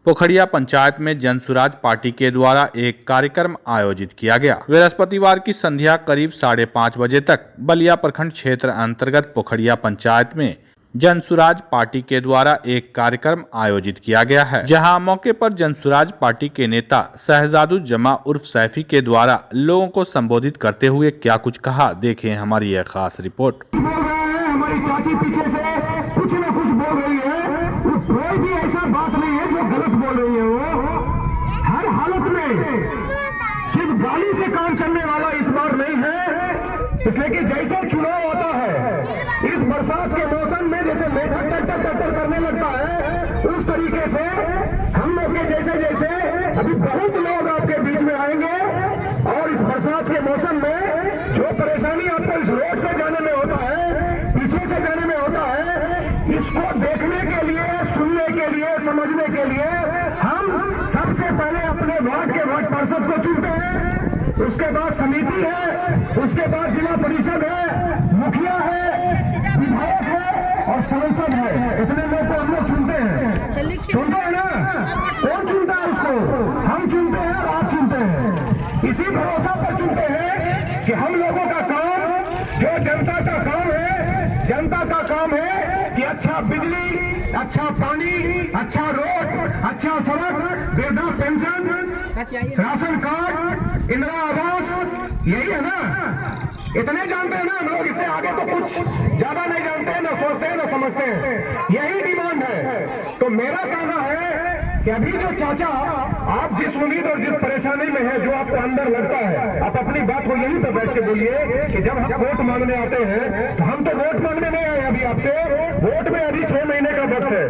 पोखरिया पंचायत में जन सुराज पार्टी के द्वारा एक कार्यक्रम आयोजित किया गया। बृहस्पतिवार की संध्या करीब 5:30 बजे तक बलिया प्रखंड क्षेत्र अंतर्गत पोखरिया पंचायत में जन सुराज पार्टी के द्वारा एक कार्यक्रम आयोजित किया गया है, जहां मौके पर जन सुराज पार्टी के नेता शहजादू जमा उर्फ सैफी के द्वारा लोगों को संबोधित करते हुए क्या कुछ कहा, देखें हमारी यह खास रिपोर्ट। हमारी चाची पीछे से कुछ न कुछ बोल रही है, कोई भी ऐसा बात नहीं है जो गलत बोल रही है। वो हर हालत में सिर्फ गाली से काम चलने वाला इस बार नहीं है, इसलिए कि जैसे चुनाव होता है इस बरसात के मौसम में जैसे मेघा टट्टर करने लगता है, उस तरीके से हम लोग के जैसे अभी बहुत लोग आपके बीच में आएंगे और इस बरसात के मौसम में जो परेशानी आपको इस रोड से जाने में होता है, पीछे से जाने में होता है, इसको देखने के लिए, सुनने के लिए, समझने के लिए हम सबसे पहले अपने वार्ड के वार्ड पार्षद को चुनते हैं, उसके बाद समिति है, उसके बाद जिला परिषद है, मुखिया है, विधायक है और सांसद है। इतने लोग को हम लोग चुनते हैं। चुनते हैं ना? कौन चुनता है उसको? हम चुनते हैं और आप चुनते हैं। इसी भरोसा पर चुनते हैं कि हम लोगों का काम, जो जनता का काम है, जनता का काम है कि अच्छा बिजली, अच्छा पानी, अच्छा रोड, अच्छा सड़क, वृद्धा पेंशन, राशन कार्ड, इंदिरा आवास, यही है ना? इतने जानते हैं ना हम लोग, इससे आगे तो कुछ ज्यादा नहीं जानते हैं, ना सोचते हैं, ना समझते हैं। यही डिमांड है। तो मेरा कहना है कि अभी जो चाचा आप जिस उम्मीद और जिस परेशानी में है, जो आपको अंदर लगता है, आप अपनी बात को यहीं पर बैठ के बोलिए कि जब हम वोट मांगने आते हैं तो हम तो वोट मांगने नहीं आए अभी आपसे, वोट में अभी 6 महीने का वक्त है।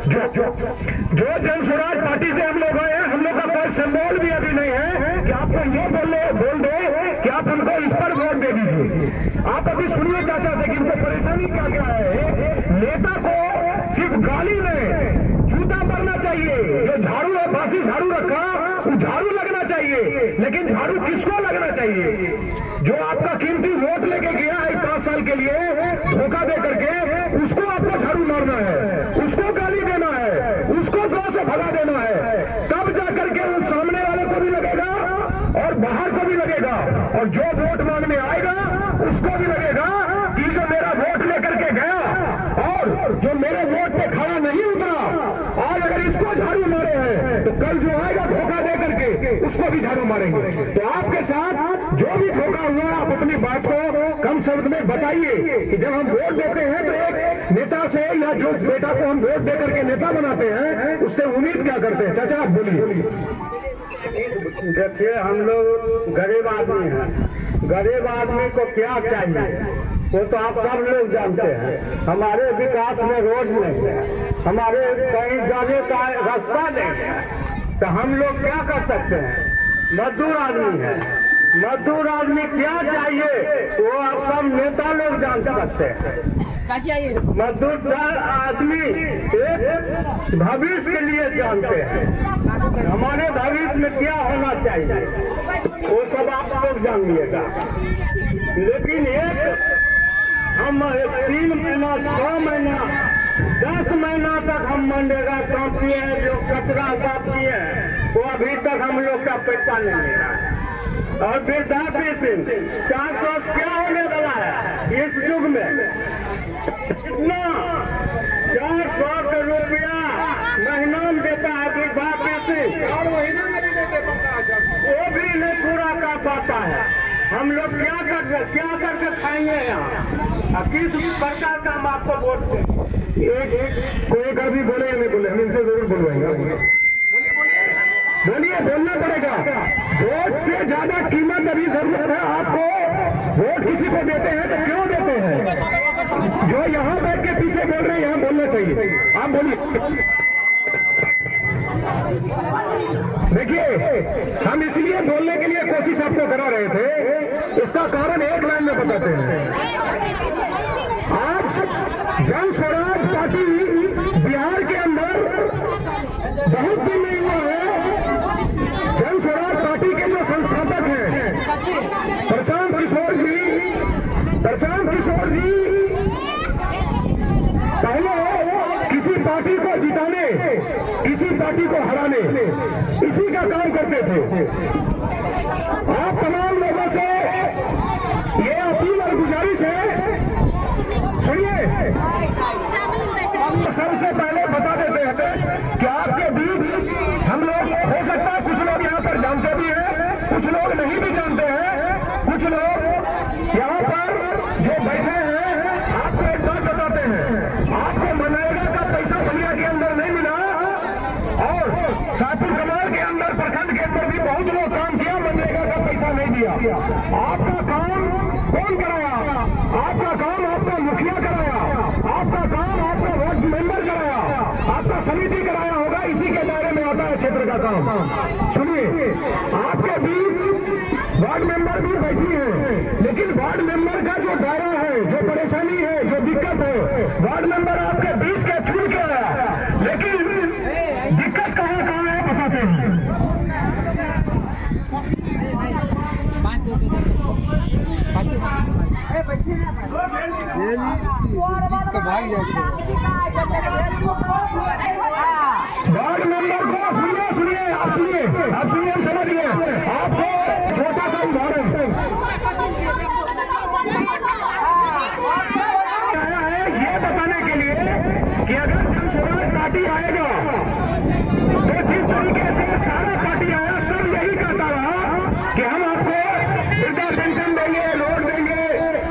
जो जन सुराज पार्टी से हम लोग आए हैं, हम लोग का कोई सिंबल भी अभी नहीं है कि आपको ये बोल दे कि आप हमको इस पर वोट दे दीजिए। आप अभी सुनिए चाचा से कि इनको परेशानी क्या क्या है। नेता को सिर्फ गाली में जूता पड़ना चाहिए, जो झाड़ू है, बासी झाड़ू रखा, वो झाड़ू लगना चाहिए, लेकिन झाड़ू किसको लगना चाहिए? जो आपका कीमती वोट लेके गया है 5 साल के लिए धोखा दे करके, उसको आपको झाड़ू मारना है, उसको गाली देना है, उसको गांव से भगा देना है। तब जाकर के उस सामने वाले को भी लगेगा और बाहर को भी लगेगा, और जो वोट मांगने आएगा उसको भी लगेगा कि जो मेरा वोट लेकर के गया और जो मेरे वोट पे खड़ा नहीं उतरा, और अगर इसको झाड़ू मारे हैं तो कल जो आएगा धोखा दे करके उसको भी झाड़ू मारेंगे। तो आपके साथ जो भी धोखा हुआ, आप अपनी बात को कम शब्द में बताइए कि जब हम वोट देते हैं तो एक नेता से, या जो बेटा को हम वोट दे करके नेता बनाते हैं, उससे उम्मीद क्या करते हैं? चाचा आप बोलिए। देखिए, हम लोग गरीब आदमी हैं। गरीब आदमी को क्या चाहिए वो तो आप सब लोग जानते हैं। हमारे विकास में रोड नहीं है, हमारे कहीं जाने का रास्ता नहीं है, तो हम लोग क्या कर सकते हैं? मजदूर आदमी है, मजदूर आदमी क्या चाहिए वो आप सब नेता लोग जान सकते हैं। मजदूर आदमी एक भविष्य के लिए जानते हैं, हमारे भविष्य में क्या होना चाहिए वो सब आप लोग जान लीजिएगा। लेकिन एक हम 3 महीना, 6 महीना, 10 महीना तक हम मनरेगा काम किए हैं, जो कचरा साफ किए हैं वो अभी तक हम लोग का पैसा नहीं मिला है। और वृद्धा पेंशन 400 क्या होने वाला है इस युग में? कितना 400 रुपया महीना में देता है वृद्धा पेंशन, वो भी नहीं पूरा कर पाता है। हम लोग क्या करके खाएंगे यहाँ? किस प्रकार का हम आपको वोट दें? कोई का भी बोले या नहीं बोले, हम इनसे जरूर बोलवाएंगे। बोलिए, बोलना पड़ेगा। वोट से ज्यादा कीमत अभी जरूरत है आपको। वोट किसी को देते हैं तो क्यों देते हैं? जो यहाँ बैठ के पीछे बोल रहे हैं, यहाँ बोलना चाहिए। आप बोलिए। देखिए, हम इसलिए बोलने के लिए कोशिश आपको करा रहे थे, इसका कारण एक लाइन में बताते हैं। आज जन स्वराज पार्टी बिहार के अंदर बहुत दिन नहीं हुआ है। जन स्वराज पार्टी के जो संस्थापक हैं प्रशांत किशोर जी पहले किसी पार्टी को जिताने, किसी पार्टी को हराने, इसी का काम करते थे। आप तमाम लोगों से ये अपील और गुजारिश है, सुनिए, सबसे पहले बता देते हैं कि आपके बीच हम लोग, हो सकता है कुछ लोग यहाँ पर जानते भी हैं, कुछ लोग नहीं भी जानते हैं, कुछ लोग यहाँ पर जो बैठे हैं, आपको एक बात बताते हैं, आपको मनरेगा का पैसा बलिया के अंदर नहीं मिला और शाहपुर कमाल के अंदर, प्रखंड के अंदर भी बहुत लोग काम किया, मनरेगा का पैसा नहीं दिया। आपका काम कौन कराया? आपका काम आपका मुखिया कराया, आपका काम आपका वार्ड मेंबर कराया, आपका समिति कराया होगा, इसी के दायरे में आता है क्षेत्र का काम। सुनिए, आपके बीच वार्ड मेंबर भी बैठी है, लेकिन वार्ड मेंबर का जो दायरा है, जो परेशानी है, जो दिक्कत है, वार्ड मेंबर आपके बीच के चुन के आया, लेकिन दिक्कत कहाँ कहाँ है बताते हैं। वार्ड मेंबर को सुनिए, आप सुनिए, हम समझ गए। आपको छोटा सा उदाहरण आया है ये बताने के लिए कि अगर जन स्वराज पार्टी आएगा तो जिस तरीके से सारा पार्टी आया, सब यही कहता रहा कि हम आपको वृद्धा पेंशन देंगे, रोड देंगे,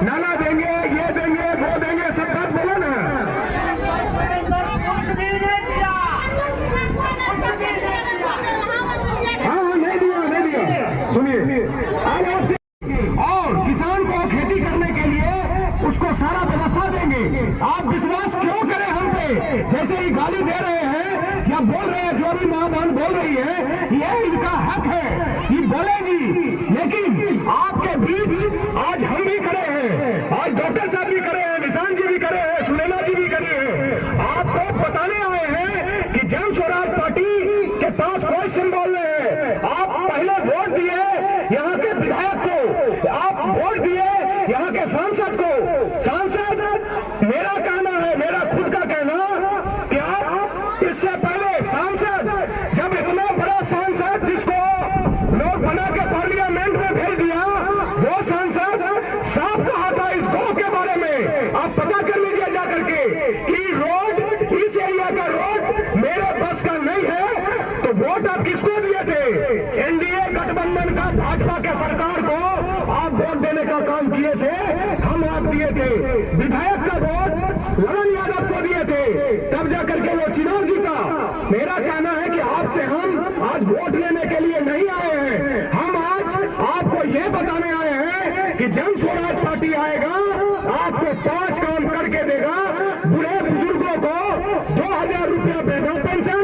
नाला देंगे, ये देंगे, वो देंगे, सब बात बोलो ना। हाँ, नहीं दिया। सुनिए, अब आपसे, और किसान को खेती करने के लिए उसको सारा व्यवस्था देंगे। आप विश्वास क्यों करें हम पे? जैसे ही गाली दे रहे हैं या बोल रहे हैं, जो भी मां बहन बोल रही है, ये इनका हक है, ये बोलेगी, लेकिन आपके बीच आज हम भी खड़े हैं, आज डॉक्टर साहब भी खड़े हैं, निशान जी भी खड़े हैं, सुनैना जी भी खड़ी है। आपको बताने आए हैं कि जन स्वराज पार्टी के पास कोई सिंबल नहीं है। आप पहले वोट दिए यहाँ के विधायक को, आप वोट दिए यहाँ के सांसद को। सांसद, मेरा कहना है, मेरा खुद का कहना, कि आप इससे पहले सांसद, जब इतना बड़ा सांसद जिसको लोग बना के पार्लियामेंट में भेज दिया, वो सांसद साफ कहा था इस गौ के बारे में। आप पता कर लीजिए जाकर के कि रोड, इस एरिया का रोड मेरे बस का नहीं है, तो वोट आप किसको दिए थे? एनडीए गठबंधन का, भाजपा के सरकार को आप वोट देने का काम किए थे, हम आप दिए थे। विधायक का वोट ललन यादव को दिए थे, तब जाकर के वो चुनाव जीता। मेरा कहना है कि आपसे हम आज वोट लेने के लिए नहीं आए हैं, हम आज आपको ये बताने आए हैं कि जन स्वराज पार्टी आएगा, आपको 5 काम करके देगा। बूढ़े बुजुर्गों को 2000 रुपया वृद्धा पेंशन,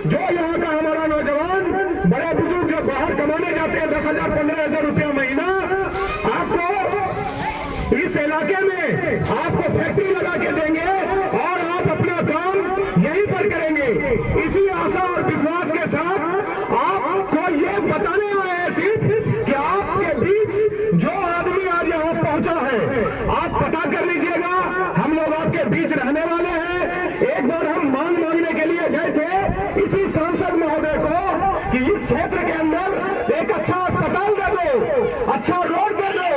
जो यहाँ का हमारा नौजवान, बड़े बुजुर्ग जो बाहर कमाने जाते हैं 10,000 15,000 रुपया महीना, आपको इस इलाके में आपको फैक्ट्री लगा के देंगे और आप अपना काम यहीं पर करेंगे। इसी आशा और विश्वास के साथ आपको ये बताने आए हैं सिर्फ कि आपके बीच जो आदमी आज यहाँ पहुंचा है, आप पता कर लीजिएगा, हम लोग आपके बीच रहने वाले हैं। एक बार हम मांगने के लिए गए थे इसी सांसद महोदय को कि इस क्षेत्र के अंदर एक अच्छा अस्पताल दे दो, अच्छा रोड दे दो।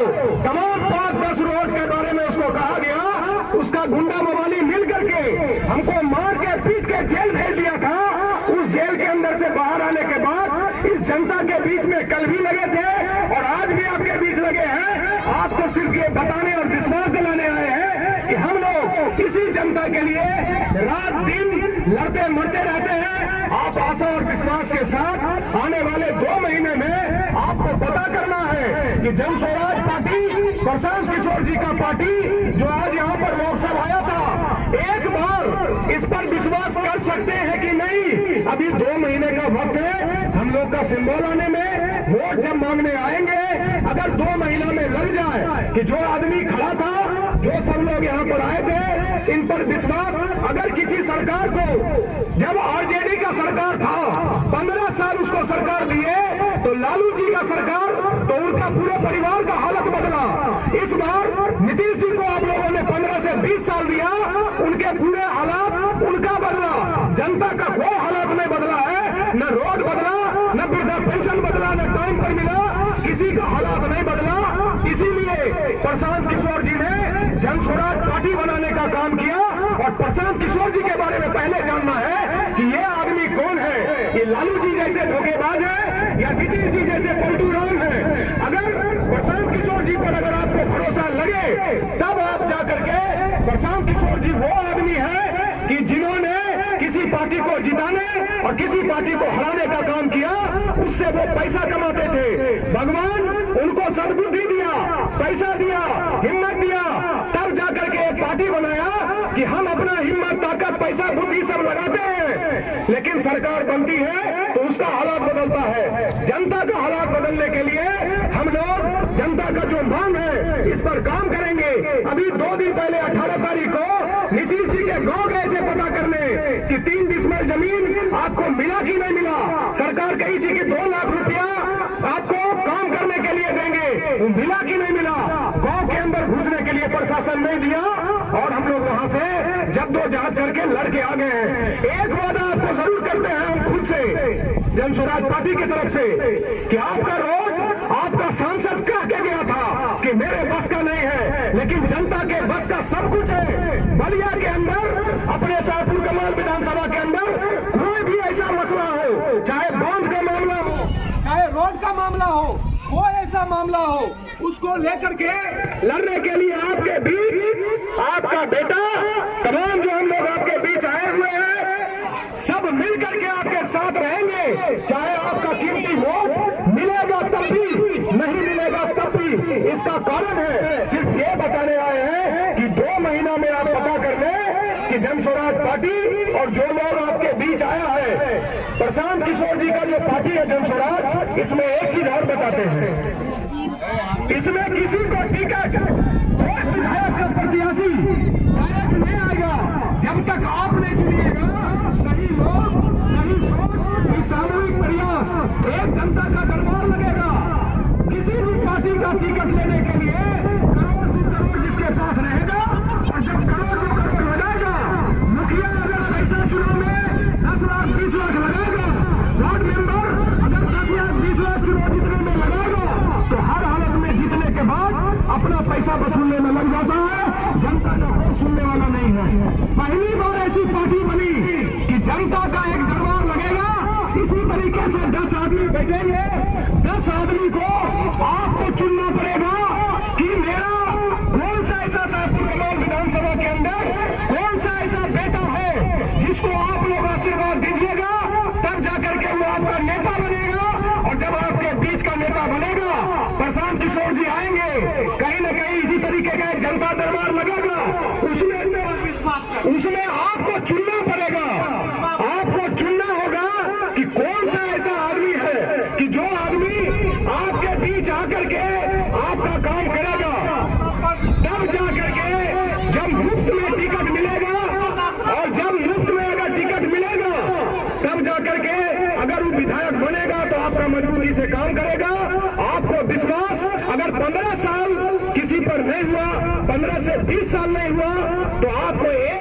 तमाम 5-10 रोड के बारे में उसको कहा गया, उसका गुंडा मवाली मिल करके हमको मार के पीट के जेल भेज दिया था। उस जेल के अंदर से बाहर आने के बाद इस जनता के बीच में कल भी लगे थे और आज भी आपके बीच लगे हैं। आपको सिर्फ ये बताने और विश्वास दिलाने आए हैं कि हम लोग इसी जनता के लिए रात दिन लड़ते मरते रहते हैं। आप आशा और विश्वास के साथ आने वाले 2 महीने में आपको पता करना है कि जन स्वराज पार्टी, प्रशांत किशोर जी का पार्टी जो आज यहाँ पर लोकसभा आया था, एक बार इस पर विश्वास कर सकते हैं कि नहीं? अभी 2 महीने का वक्त है हम लोग का सिंबल आने में। वोट जब मांगने आएंगे, अगर 2 महीना में लग जाए कि जो आदमी खड़ा था, जो सब लोग यहाँ पर आए थे, इन पर विश्वास, अगर किसी सरकार को, जब आरजेडी का सरकार था 15 साल उसको सरकार दिए, तो लालू जी का सरकार, तो उनका पूरे परिवार का हालत बदला। इस बार नीतीश जी को आप लोगों ने 15 से 20 साल दिया, उनके पूरे हालात उनका बदला, जनता का कोई हालात नहीं बदला है। न रोड बदला, न वृद्धा पेंशन बदला, न टाइम पर मिला, किसी का हालात नहीं बदला। इसीलिए प्रशांत किशोर जी ने जन स्वराज पार्टी बनाने का काम किया। और प्रशांत किशोर जी के बारे में पहले जानना है कि ये आदमी कौन है। ये लालू जी जैसे धोखेबाज है या नीतीश जी जैसे पलटू राम है? अगर प्रशांत किशोर जी पर अगर आपको भरोसा लगे तब आप जाकर के प्रशांत किशोर जी वो आदमी है कि जिन्होंने किसी पार्टी को जिताने और किसी पार्टी को हराने का काम किया, उससे वो पैसा कमाते थे। भगवान उनको सद्बुद्धि दिया, पैसा दिया, हिम्मत दिया, तब जाकर के एक पार्टी बनाया कि हम अपना हिम्मत, ताकत, पैसा, बुद्धि सब लगाते हैं। लेकिन सरकार बनती है तो उसका हालात बदलता है। जनता का हालात बदलने के लिए हम लोग जनता का जो मांग है इस पर काम करेंगे। अभी 2 दिन पहले 18 तारीख को नीतीश जी के गांव गए थे पता करने कि 3 डिसमिल जमीन आपको मिला कि नहीं मिला। सरकार कही थी कि 2 लाख रुपया आपको काम करने के लिए देंगे, वो मिला कि नहीं मिला। गांव के अंदर घुसने के लिए प्रशासन नहीं दिया और हम लोग वहां से जद्दोजहद करके लड़के आ गए हैं। एक वादा आपको जरूर करते हैं हम खुद से, जन स्वराज पार्टी की तरफ से, कि आपका रोड आपका सांसद कह के गया था कि मेरे बस का नहीं है, लेकिन जनता के बस का सब कुछ है। बलिया के अंदर, अपने शाहपुर कमाल विधानसभा के अंदर कोई भी ऐसा मसला हो, चाहे बांध का मामला हो, चाहे रोड का मामला हो, कोई ऐसा मामला हो, उसको लेकर के लड़ने के लिए आपके बीच आपका बेटा, तमाम जो हम लोग आपके बीच आए हुए हैं, सब मिलकर के आपके साथ रहेंगे। चाहे आपका कीमती वोट मिलेगा तब भी, नहीं मिलेगा तब भी। इसका कारण है सिर्फ ये बताने आए हैं कि 2 महीना में आप पता कर लें कि जन स्वराज पार्टी और जो लोग आपके बीच आया है, प्रशांत किशोर जी का जो पार्टी है जन स्वराज, इसमें एक चीज और बताते हैं, इसमें किसी को टिकट, कोई विधायक का प्रत्याशी डायरेक्ट नहीं आएगा जब तक आप नहीं चुनिएगा। सही लोग, सही सोच, सामूहिक प्रयास, एक जनता का दरबार लगेगा। किसी भी पार्टी का टिकट लेने के लिए करोड़ 2 करोड़ जिसके पास रहेगा, और जब करोड़ 2 करोड़ लगाएगा, मुखिया अगर पैसा चुनाव में 10 लाख 20 लाख लगाएगा, वार्ड मेंबर अगर 10 लाख 20 लाख चुनाव जीतने में लगाएगा, तो हर हालत में जीतने के बाद अपना पैसा वसूलने में लग जाता है। जनता का कोई सुनने वाला नहीं है। पहली बार ऐसी पार्टी बनी कि जनता का एक दरबार लगेगा। इसी तरीके से 10 आदमी बैठेंगे, 10 आदमी को आपको चुनना पड़ेगा कि मेरा कौन सा ऐसा शाहपुर कमाल विधानसभा के अंदर कौन सा ऐसा बेटा है जिसको आप लोग आशीर्वाद दीजिएगा, तब जाकर के वो आपका नेता बनेगा। और जब आपके बीच का नेता बनेगा, प्रशांत किशोर जी आएंगे, कहीं न कहीं इसी तरीके का एक जनता दरबार लगेगा, उसमें आपको चुनना पड़ेगा। आपको चुनना होगा कि कौन सा ऐसा आदमी है कि जो आदमी आपके बीच आकर के आपका काम करेगा। तब जाकर के जब मुफ्त में टिकट मिलेगा, और जब मुफ्त में अगर टिकट मिलेगा, तब जाकर के अगर वो विधायक बनेगा तो आपका मजबूती से काम करेगा। आपको विश्वास अगर 15 साल किसी पर नहीं हुआ, 15 से 20 साल नहीं हुआ, तो आपको